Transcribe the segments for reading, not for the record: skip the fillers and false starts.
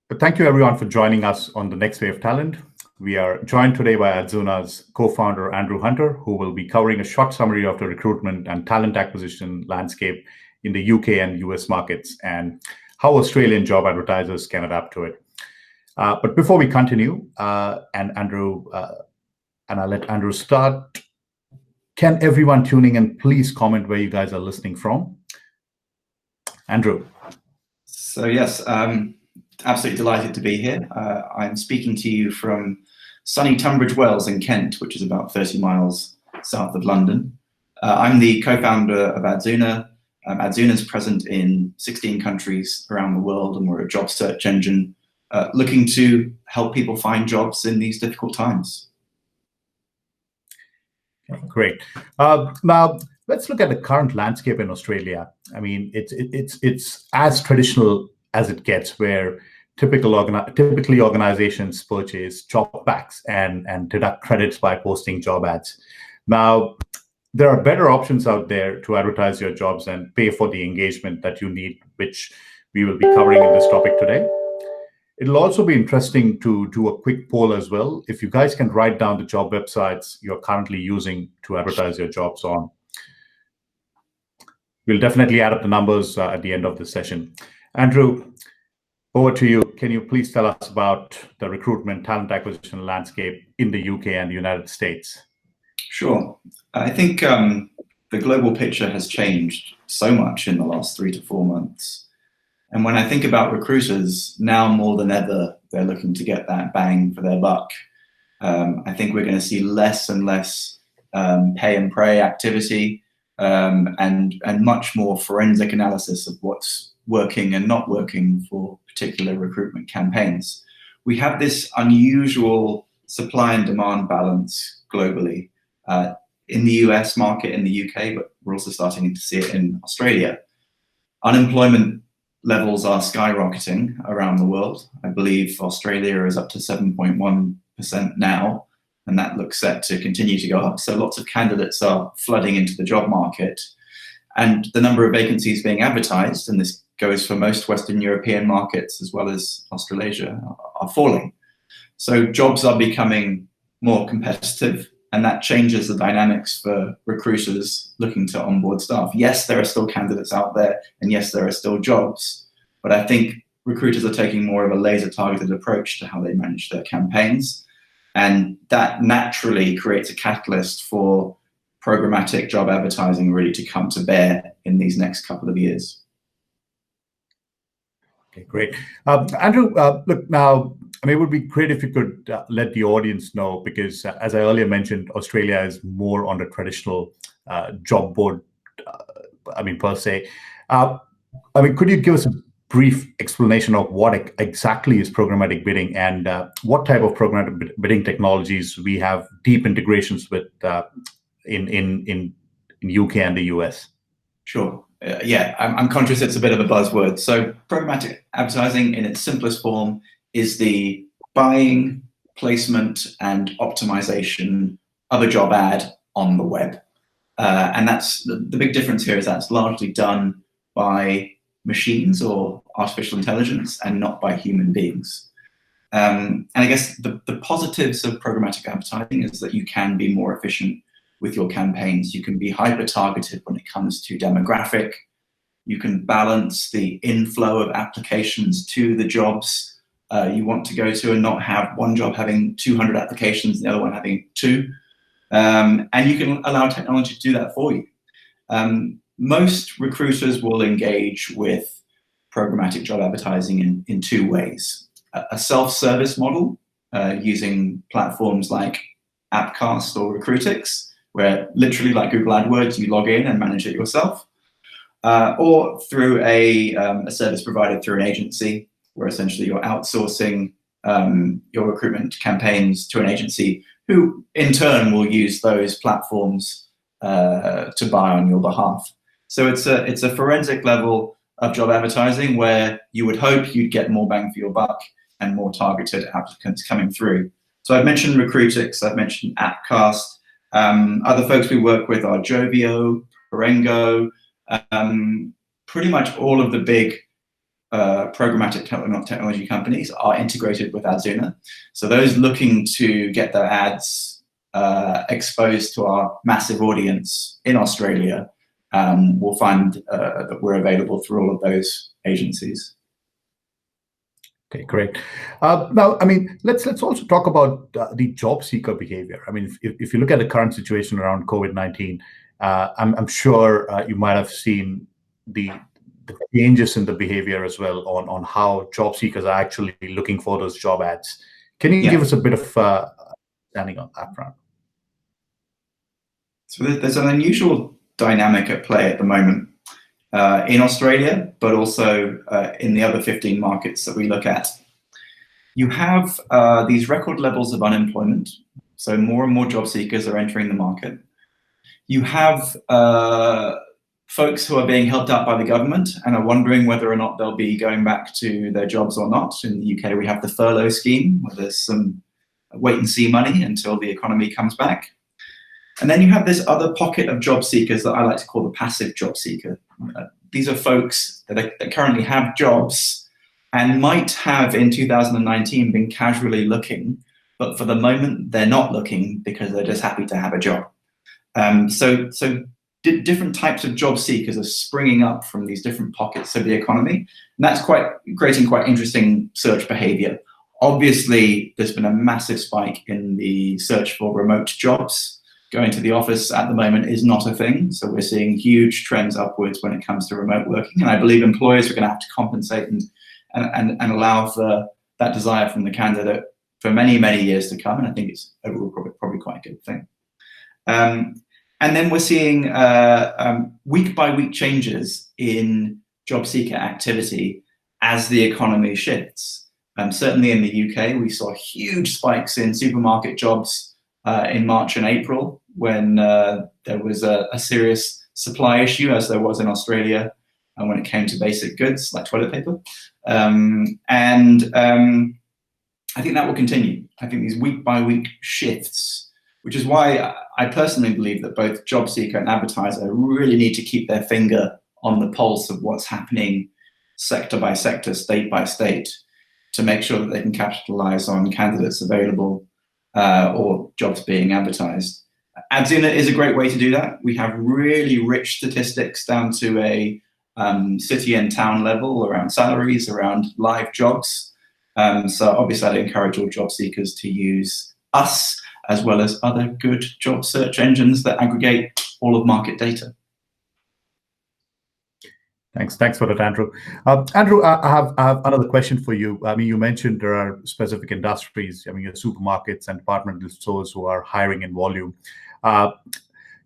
But thank you everyone for joining us on the Next Wave of Talent. We are joined today by Adzuna's co-founder, Andrew Hunter, who will be covering a short summary of the recruitment and talent acquisition landscape in the UK and US markets and how Australian job advertisers can adapt to it. But before we continue, and I'll let Andrew start, can everyone tuning in please comment where you guys are listening from? Andrew. So yes, absolutely delighted to be here. I'm speaking to you from sunny Tunbridge Wells in Kent, which is about 30 miles south of London. I'm the co-founder of Adzuna. Adzuna is present in 16 countries around the world, and we're a job search engine looking to help people find jobs in these difficult times. Great. Now, let's look at the current landscape in Australia. I mean, it's as traditional as it gets, where typically organizations purchase job packs and deduct credits by posting job ads. Now, there are better options out there to advertise your jobs and pay for the engagement that you need, which we will be covering in this topic today. It'll also be interesting to do a quick poll as well. If you guys can write down the job websites you're currently using to advertise your jobs on. We'll definitely add up the numbers at the end of the session. Andrew, over to you. Can you please tell us about the recruitment talent acquisition landscape in the UK and the United States? Sure. I think the global picture has changed so much in the last 3 to 4 months. And when I think about recruiters, now more than ever, they're looking to get that bang for their buck. I think we're going to see less and less pay and pray activity and much more forensic analysis of what's working and not working for particular recruitment campaigns. We have this unusual supply and demand balance globally in the US market, in the UK, but we're also starting to see it in Australia. Unemployment levels are skyrocketing around the world. I believe Australia is up to 7.1% now, and that looks set to continue to go up. So lots of candidates are flooding into the job market, and the number of vacancies being advertised, and this goes for most Western European markets as well as Australasia, are falling. So jobs are becoming more competitive, and that changes the dynamics for recruiters looking to onboard staff. Yes, there are still candidates out there, and yes, there are still jobs, but I think recruiters are taking more of a laser-targeted approach to how they manage their campaigns, and that naturally creates a catalyst for programmatic job advertising really to come to bear in these next couple of years. Okay, great. Andrew, look, now, I mean, it would be great if you could let the audience know, because as I earlier mentioned, Australia is more on the traditional job board, per se. Could you give us a brief explanation of what exactly is programmatic bidding and what type of programmatic bidding technologies we have deep integrations with in UK and the US? Sure. Yeah, I'm conscious it's a bit of a buzzword. So programmatic advertising in its simplest form is the buying, placement, and optimization of a job ad on the web. And that's the big difference here is that's largely done by machines or artificial intelligence and not by human beings. And I guess the positives of programmatic advertising is that you can be more efficient with your campaigns. You can be hyper-targeted when it comes to demographic. You can balance the inflow of applications to the jobs you want to go to and not have one job having 200 applications and the other one having 2. And you can allow technology to do that for you. Most recruiters will engage with programmatic job advertising in 2 ways. A self-service model using platforms like Appcast or Recruitix, where literally like Google AdWords, you log in and manage it yourself, or through a service provided through an agency, where essentially you're outsourcing your recruitment campaigns to an agency who in turn will use those platforms to buy on your behalf. So it's a forensic level of job advertising where you would hope you'd get more bang for your buck and more targeted applicants coming through. So I've mentioned Recruitix, I've mentioned Appcast. Other folks we work with are Jovio, Parengo, pretty much all of the big programmatic technology companies are integrated with Adzuna. So those looking to get their ads exposed to our massive audience in Australia will find that we're available through all of those agencies. Okay, great. Now, I mean, let's also talk about the job seeker behavior. I mean, if you look at the current situation around COVID-19, I'm sure you might have seen the changes in the behavior as well on how job seekers are actually looking for those job ads. Can you give us a bit of understanding on that front? So there's an unusual dynamic at play at the moment in Australia, but also in the other 15 markets that we look at. You have these record levels of unemployment, so more and more job seekers are entering the market. You have folks who are being helped out by the government and are wondering whether or not they'll be going back to their jobs or not. In the UK, we have the furlough scheme, where there's some wait and see money until the economy comes back. And then you have this other pocket of job seekers that I like to call the passive job seeker. These are folks that currently have jobs and might have in 2019 been casually looking, but for the moment they're not looking because they're just happy to have a job. So different types of job seekers are springing up from these different pockets of the economy, and that's creating quite interesting search behavior. Obviously, there's been a massive spike in the search for remote jobs. Going to the office at the moment is not a thing, so we're seeing huge trends upwards when it comes to remote working, and I believe employers are going to have to compensate and allow for that desire from the candidate for many, many years to come, and I think it's overall probably quite a good thing. And then we're seeing week-by-week changes in job seeker activity as the economy shifts. Certainly in the UK, we saw huge spikes in supermarket jobs in March and April when there was a serious supply issue, as there was in Australia, and when it came to basic goods like toilet paper. I think that will continue. I think these week-by-week shifts, which is why I personally believe that both job seeker and advertiser really need to keep their finger on the pulse of what's happening sector by sector, state by state, to make sure that they can capitalize on candidates available or jobs being advertised. Adzuna is a great way to do that. We have really rich statistics down to a city and town level around salaries, around live jobs. So obviously I'd encourage all job seekers to use us as well as other good job search engines that aggregate all of market data. Thanks for that, Andrew. Andrew, I have another question for you. I mean, you mentioned there are specific industries, I mean, your supermarkets and departmental stores who are hiring in volume.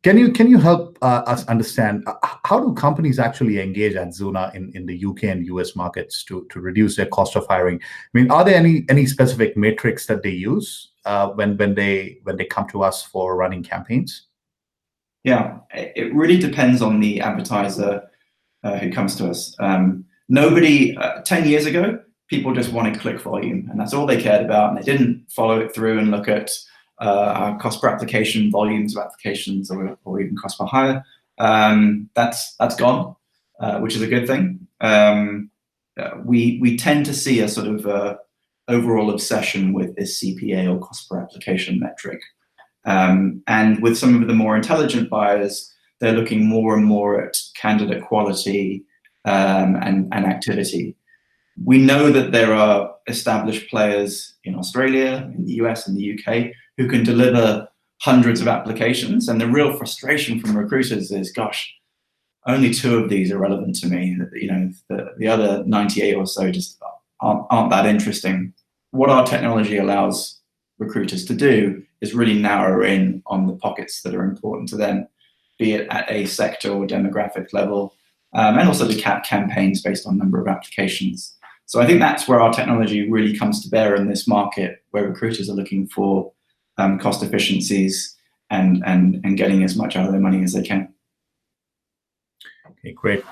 Can you help us understand how do companies actually engage Adzuna in the UK and US markets to reduce their cost of hiring? I mean, are there any specific metrics that they use when they come to us for running campaigns? Yeah, it really depends on the advertiser who comes to us. Nobody, 10 years ago, people just wanted click volume, and that's all they cared about, and they didn't follow it through and look at cost per application, volumes of applications, or even cost per hire. That's gone, which is a good thing. We tend to see a sort of overall obsession with this CPA, or cost per application metric. And with some of the more intelligent buyers, they're looking more and more at candidate quality and activity. We know that there are established players in Australia, in the US, and the UK who can deliver hundreds of applications, and the real frustration from recruiters is, gosh, only 2 of these are relevant to me. You know, the other 98 or so just aren't that interesting. What our technology allows recruiters to do is really narrow in on the pockets that are important to them, be it at a sector or demographic level, and also to cap campaigns based on number of applications. So I think that's where our technology really comes to bear in this market, where recruiters are looking for cost efficiencies and getting as much out of their money as they can. Okay, great.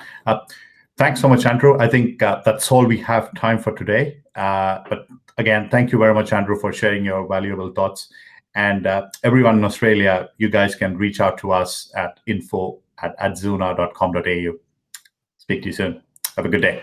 Thanks so much, Andrew. I think that's all we have time for today. But again, thank you very much, Andrew, for sharing your valuable thoughts. And everyone in Australia, you guys can reach out to us at info@adzuna.com.au. Speak to you soon. Have a good day.